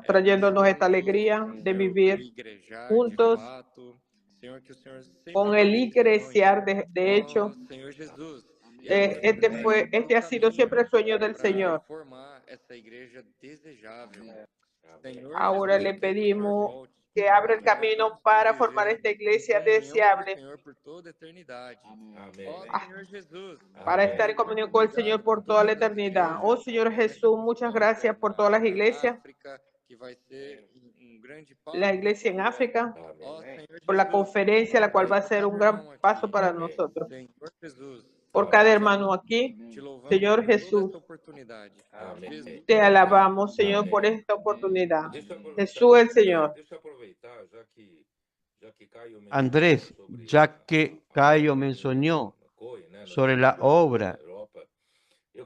trayéndonos esta alegría de vivir juntos con el iglesiar de hecho. Este ha sido siempre el sueño del Señor. Ahora le pedimos que abra el camino para formar esta iglesia deseable, para estar en comunión con el Señor por toda la eternidad. Oh Señor Jesús, muchas gracias por todas las iglesias, la iglesia en África, por la conferencia, la cual va a ser un gran paso para nosotros. Por cada hermano aquí, Señor Jesús, te alabamos, Señor, por esta oportunidad. Jesús el Señor. Andrés, ya que Caio mencionó sobre la obra,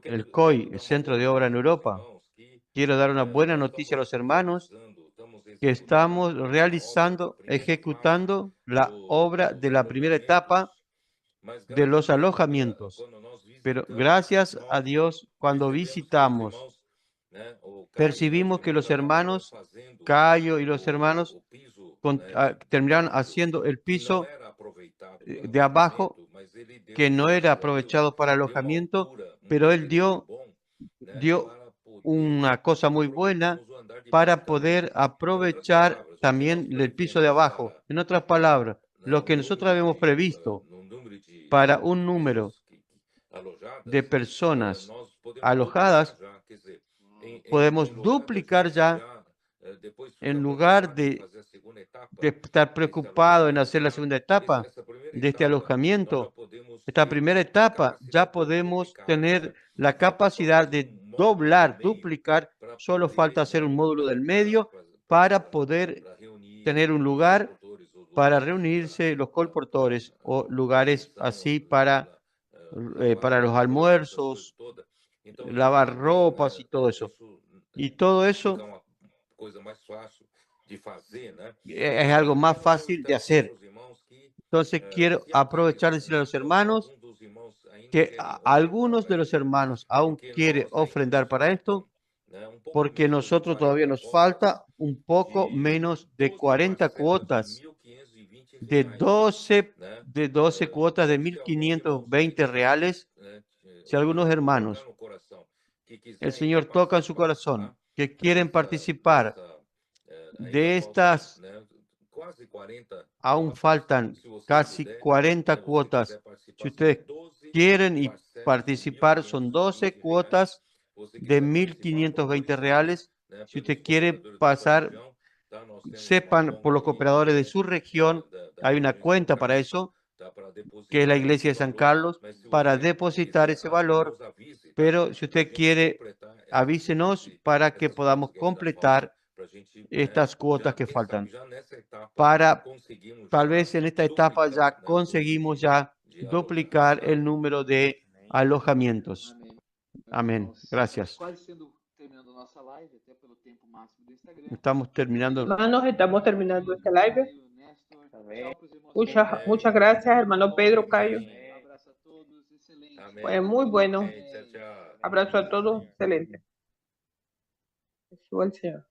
el COI, el Centro de Obra en Europa, quiero dar una buena noticia a los hermanos que estamos realizando, ejecutando la obra de la primera etapa de los alojamientos. Pero gracias a Dios, cuando visitamos, percibimos que los hermanos Caio y los hermanos terminaron haciendo el piso de abajo, que no era aprovechado para alojamiento, pero él dio una cosa muy buena para poder aprovechar también el piso de abajo. En otras palabras, lo que nosotros habíamos previsto para un número de personas alojadas, podemos duplicar ya, en lugar de estar preocupado en hacer la segunda etapa de este alojamiento. Esta primera etapa ya podemos tener la capacidad de doblar, duplicar, solo falta hacer un módulo del medio para poder tener un lugar para reunirse los colportores o lugares así para los almuerzos, lavar ropas y todo eso. Y todo eso es algo más fácil de hacer. Entonces quiero aprovechar y decirle a los hermanos que algunos de los hermanos aún quieren ofrendar para esto, porque nosotros todavía nos falta un poco menos de 40 cuotas, de 12 cuotas de 1.520 reales. Si algunos hermanos, el Señor toca en su corazón, que quieren participar de estas, aún faltan casi 40 cuotas. Si ustedes quieren y participar, son 12 cuotas de 1.520 reales. Si usted quiere pasar, sepan por los cooperadores de su región, hay una cuenta para eso, que es la iglesia de San Carlos, para depositar ese valor. Pero si usted quiere, avísenos para que podamos completar estas cuotas que faltan. Para, tal vez en esta etapa ya conseguimos ya duplicar el número de alojamientos. Amén. Gracias. Estamos terminando. Hermanos, estamos terminando este live. Muchas gracias, hermano Pedro, Cayo. Fue muy bueno. Abrazo a todos. Excelente. Suba el Señor.